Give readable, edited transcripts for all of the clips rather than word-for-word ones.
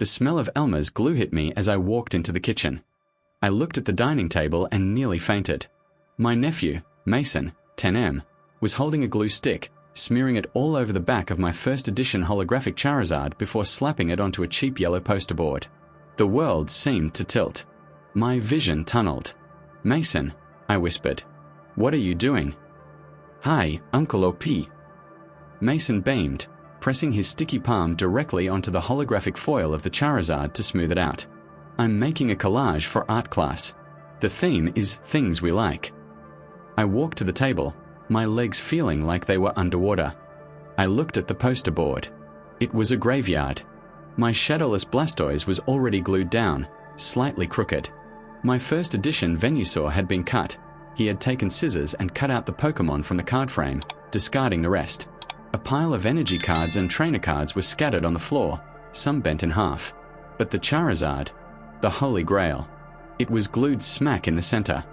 The smell of Elmer's glue hit me as I walked into the kitchen. I looked at the dining table and nearly fainted. My nephew, Mason, 10M, was holding a glue stick, smearing it all over the back of my first edition holographic Charizard before slapping it onto a cheap yellow poster board. The world seemed to tilt. My vision tunneled. "Mason," I whispered. "What are you doing?" "Hi, Uncle OP." Mason beamed, pressing his sticky palm directly onto the holographic foil of the Charizard to smooth it out. "I'm making a collage for art class. The theme is things we like." I walked to the table, my legs feeling like they were underwater. I looked at the poster board. It was a graveyard. My shadowless Blastoise was already glued down, slightly crooked. My first edition Venusaur had been cut. He had taken scissors and cut out the Pokemon from the card frame, discarding the rest. A pile of energy cards and trainer cards were scattered on the floor, some bent in half. But the Charizard, the Holy Grail, it was glued smack in the center.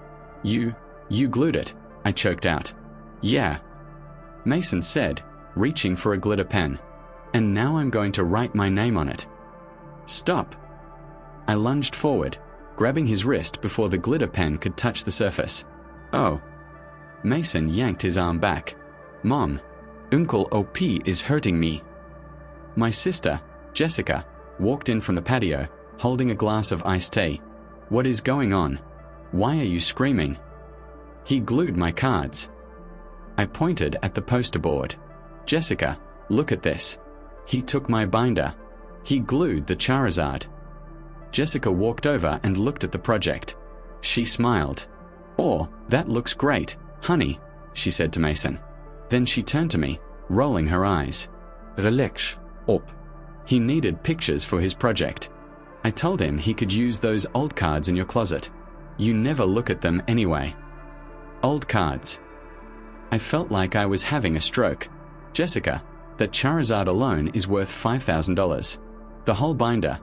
You glued it," I choked out. "Yeah," Mason said, reaching for a glitter pen. "And now I'm going to write my name on it." "Stop." I lunged forward, grabbing his wrist before the glitter pen could touch the surface. "Oh." Mason yanked his arm back. "Mom, Uncle OP is hurting me." My sister, Jessica, walked in from the patio, holding a glass of iced tea. "What is going on? Why are you screaming?" "He glued my cards." I pointed at the poster board. "Jessica, look at this. He took my binder. He glued the Charizard." Jessica walked over and looked at the project. She smiled. "Oh, that looks great, honey," she said to Mason. Then she turned to me, rolling her eyes. "Relax, op." He needed pictures for his project. I told him he could use those old cards in your closet. You never look at them anyway. Old cards. I felt like I was having a stroke. "Jessica, that Charizard alone is worth $5,000. The whole binder.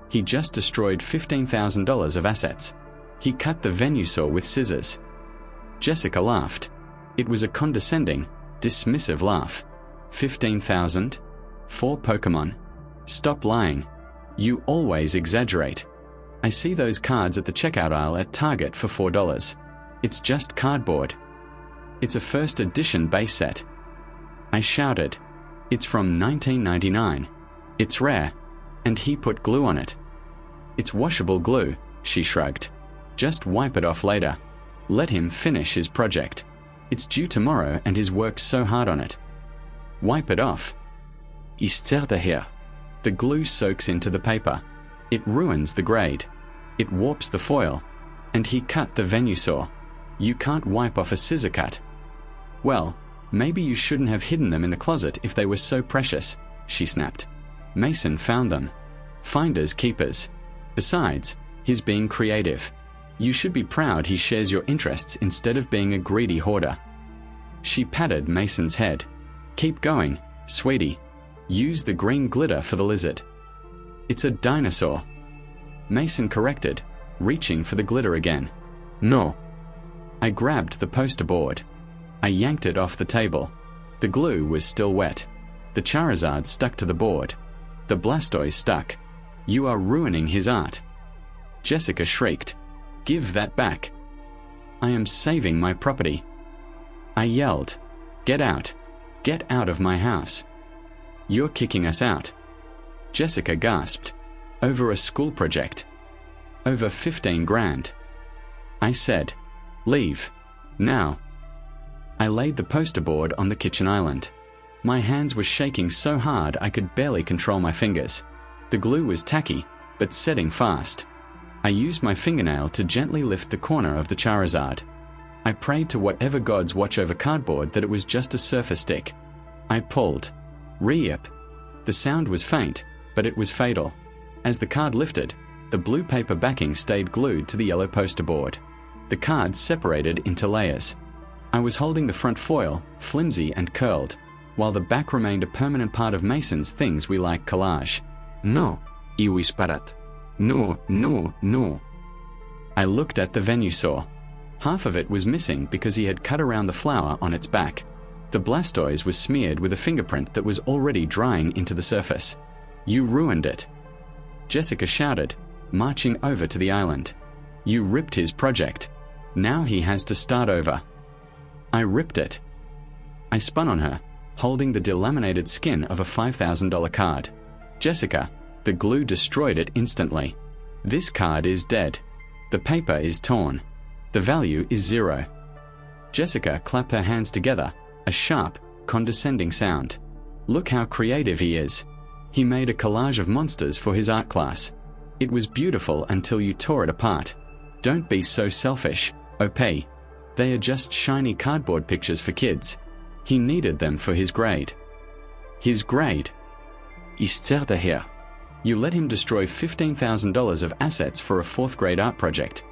He just destroyed $15,000 of assets. He cut the Venusaur with scissors." Jessica laughed. It was a condescending, dismissive laugh. 15,000? 4 Pokemon? Stop lying. You always exaggerate. I see those cards at the checkout aisle at Target for $4. It's just cardboard. It's a first edition base set. I shouted. "It's from 1999. It's rare. And he put glue on it." "It's washable glue," she shrugged. "Just wipe it off later. Let him finish his project. It's due tomorrow and he's worked so hard on it." "Wipe it off." "Ist here." The glue soaks into the paper. It ruins the grade. It warps the foil. And he cut the Venusaur. You can't wipe off a scissor cut. "Well, maybe you shouldn't have hidden them in the closet if they were so precious," she snapped. "Mason found them. Finders keepers. Besides, he's being creative. You should be proud he shares your interests instead of being a greedy hoarder." She patted Mason's head. "Keep going, sweetie. Use the green glitter for the lizard." "It's a dinosaur." Mason corrected, reaching for the glitter again. "No." I grabbed the poster board. I yanked it off the table. The glue was still wet. The Charizard stuck to the board. The Blastoise stuck. "You are ruining his art." Jessica shrieked. "Give that back." "I am saving my property." I yelled. "Get out. Get out of my house. You're kicking us out." Jessica gasped. "Over a school project. Over 15 grand. I said, "Leave. Now." I laid the poster board on the kitchen island. My hands were shaking so hard I could barely control my fingers. The glue was tacky, but setting fast. I used my fingernail to gently lift the corner of the Charizard. I prayed to whatever gods watch over cardboard that it was just a surface stick. I pulled. Re-ip. The sound was faint, but it was fatal. As the card lifted, the blue paper backing stayed glued to the yellow poster board. The cards separated into layers. I was holding the front foil, flimsy and curled, while the back remained a permanent part of Mason's Things We Like collage. "No," he whispered. "No, no, no." I looked at the Venusaur. Half of it was missing because he had cut around the flower on its back. The Blastoise was smeared with a fingerprint that was already drying into the surface. "You ruined it." Jessica shouted, marching over to the island. You ripped his project. Now he has to start over. I ripped it. I spun on her, holding the delaminated skin of a $5,000 card. Jessica, the glue destroyed it instantly. This card is dead. The paper is torn. The value is 0. Jessica clapped her hands together, a sharp, condescending sound. Look how creative he is. He made a collage of monsters for his art class. It was beautiful until you tore it apart. Don't be so selfish, OP. They are just shiny cardboard pictures for kids. He needed them for his grade. His grade? Ich zerrte her. You let him destroy $15,000 of assets for a 4th grade art project.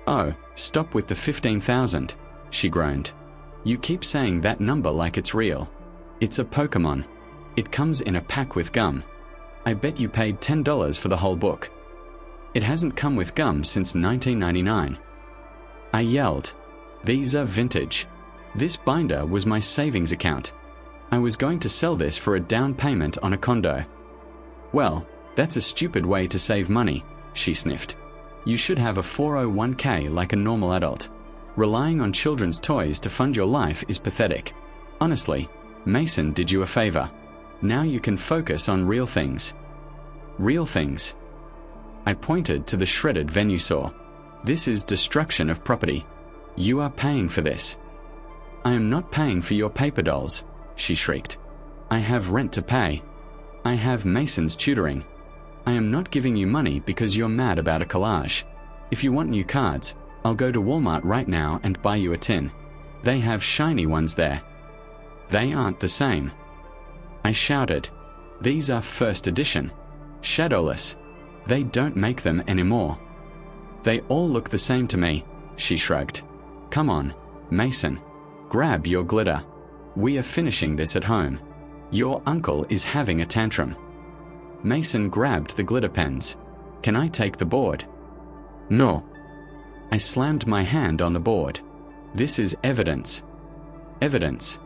Oh, stop with the 15,000, she groaned. You keep saying that number like it's real. It's a Pokemon. It comes in a pack with gum. I bet you paid $10 for the whole book. It hasn't come with gum since 1999. I yelled. These are vintage. This binder was my savings account. I was going to sell this for a down payment on a condo. Well, that's a stupid way to save money, she sniffed. You should have a 401k like a normal adult. Relying on children's toys to fund your life is pathetic. Honestly, Mason did you a favor. Now you can focus on real things. Real things. I pointed to the shredded Venusaur. This is destruction of property. You are paying for this. I am not paying for your paper dolls, she shrieked. I have rent to pay. I have Mason's tutoring. I am not giving you money because you're mad about a collage. If you want new cards, I'll go to Walmart right now and buy you a tin. They have shiny ones there. They aren't the same. I shouted. These are 1st edition. Shadowless. They don't make them anymore. They all look the same to me, she shrugged. Come on, Mason. Grab your glitter. We are finishing this at home. Your uncle is having a tantrum. Mason grabbed the glitter pens. Can I take the board? No. I slammed my hand on the board. This is evidence. Evidence.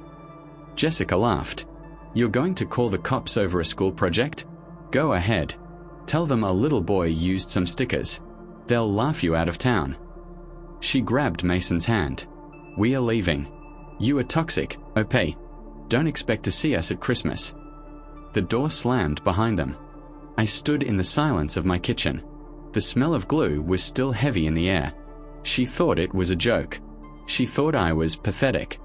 Jessica laughed. You're going to call the cops over a school project? Go ahead. Tell them a little boy used some stickers. They'll laugh you out of town. She grabbed Mason's hand. We are leaving. You are toxic, OP. Don't expect to see us at Christmas. The door slammed behind them. I stood in the silence of my kitchen. The smell of glue was still heavy in the air. She thought it was a joke. She thought I was pathetic.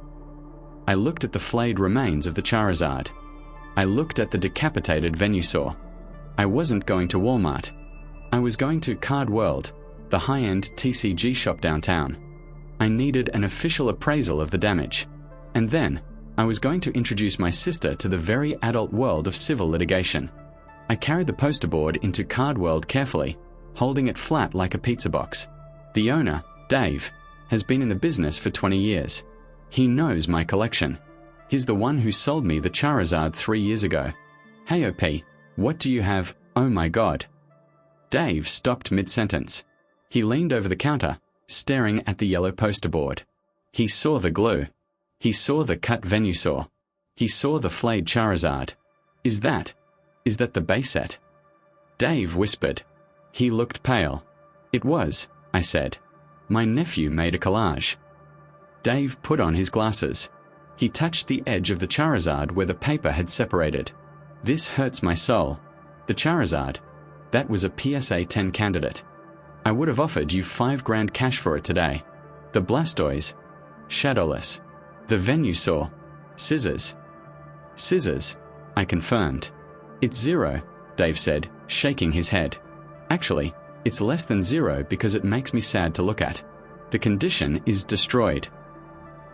I looked at the flayed remains of the Charizard. I looked at the decapitated Venusaur. I wasn't going to Walmart. I was going to Card World, the high-end TCG shop downtown. I needed an official appraisal of the damage. And then, I was going to introduce my sister to the very adult world of civil litigation. I carried the poster board into Card World carefully, holding it flat like a pizza box. The owner, Dave, has been in the business for 20 years. He knows my collection. He's the one who sold me the Charizard 3 years ago. Hey OP, what do you have? Oh my god. Dave stopped mid-sentence. He leaned over the counter, staring at the yellow poster board. He saw the glue. He saw the cut Venusaur. He saw the flayed Charizard. Is that the base set? Dave whispered. He looked pale. It was, I said. My nephew made a collage. Dave put on his glasses. He touched the edge of the Charizard where the paper had separated. This hurts my soul. The Charizard, that was a PSA 10 candidate. I would have offered you $5,000 cash for it today. The Blastoise, shadowless. The Venusaur, scissors. Scissors, I confirmed. It's 0, Dave said, shaking his head. Actually, it's less than 0 because it makes me sad to look at. The condition is destroyed.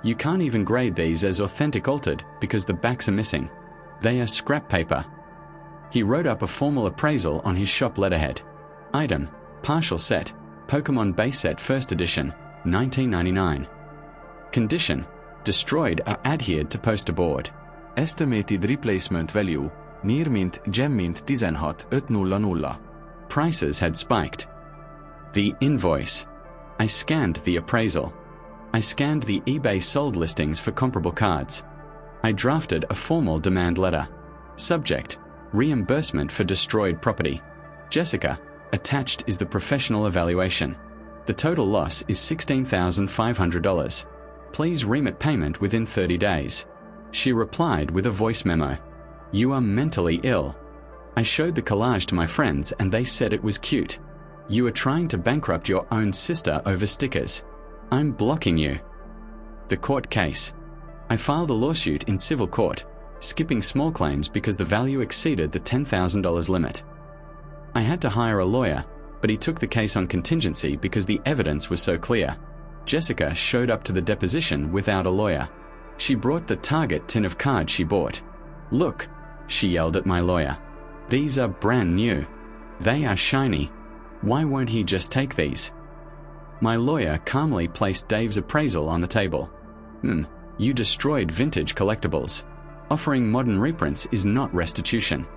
You can't even grade these as authentic altered because the backs are missing. They are scrap paper. He wrote up a formal appraisal on his shop letterhead. Item, partial set, Pokemon base set 1st edition, 1999. Condition, destroyed or adhered to poster board. Estimated replacement value, near mint, gem mint 16500. Prices had spiked. The invoice. I scanned the appraisal. I scanned the eBay sold listings for comparable cards. I drafted a formal demand letter. Subject, reimbursement for destroyed property. Jessica, attached is the professional evaluation. The total loss is $16,500. Please remit payment within 30 days. She replied with a voice memo. You are mentally ill. I showed the collage to my friends and they said it was cute. You are trying to bankrupt your own sister over stickers. I'm blocking you. The court case. I filed a lawsuit in civil court, skipping small claims because the value exceeded the $10,000 limit. I had to hire a lawyer, but he took the case on contingency because the evidence was so clear. Jessica showed up to the deposition without a lawyer. She brought the Target tin of cards she bought. Look, she yelled at my lawyer. These are brand new. They are shiny. Why won't he just take these? My lawyer calmly placed Dave's appraisal on the table. You destroyed vintage collectibles. Offering modern reprints is not restitution.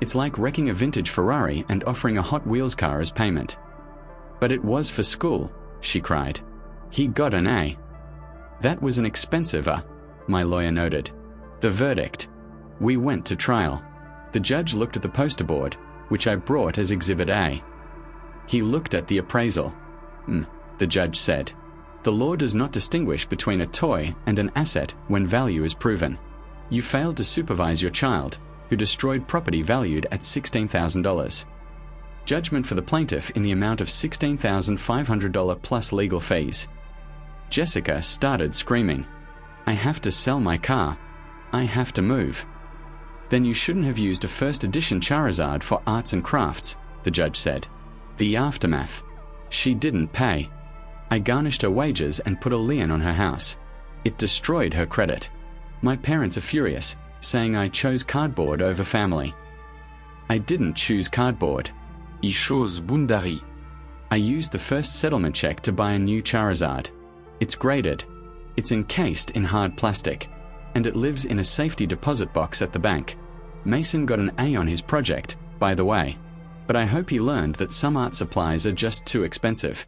It's like wrecking a vintage Ferrari and offering a Hot Wheels car as payment. But it was for school, she cried. He got an A. That was an expensive A, my lawyer noted. The verdict. We went to trial. The judge looked at the poster board, which I brought as Exhibit A. He looked at the appraisal. The judge said. The law does not distinguish between a toy and an asset when value is proven. You failed to supervise your child, who destroyed property valued at $16,000. Judgment for the plaintiff in the amount of $16,500 plus legal fees. Jessica started screaming. I have to sell my car. I have to move. Then you shouldn't have used a first edition Charizard for arts and crafts, the judge said. The aftermath. She didn't pay. I garnished her wages and put a lien on her house. It destroyed her credit. My parents are furious, saying I chose cardboard over family. I didn't choose cardboard. I chose Bundari. I used the first settlement check to buy a new Charizard. It's graded. It's encased in hard plastic, and it lives in a safety deposit box at the bank. Mason got an A on his project, by the way, but I hope he learned that some art supplies are just too expensive.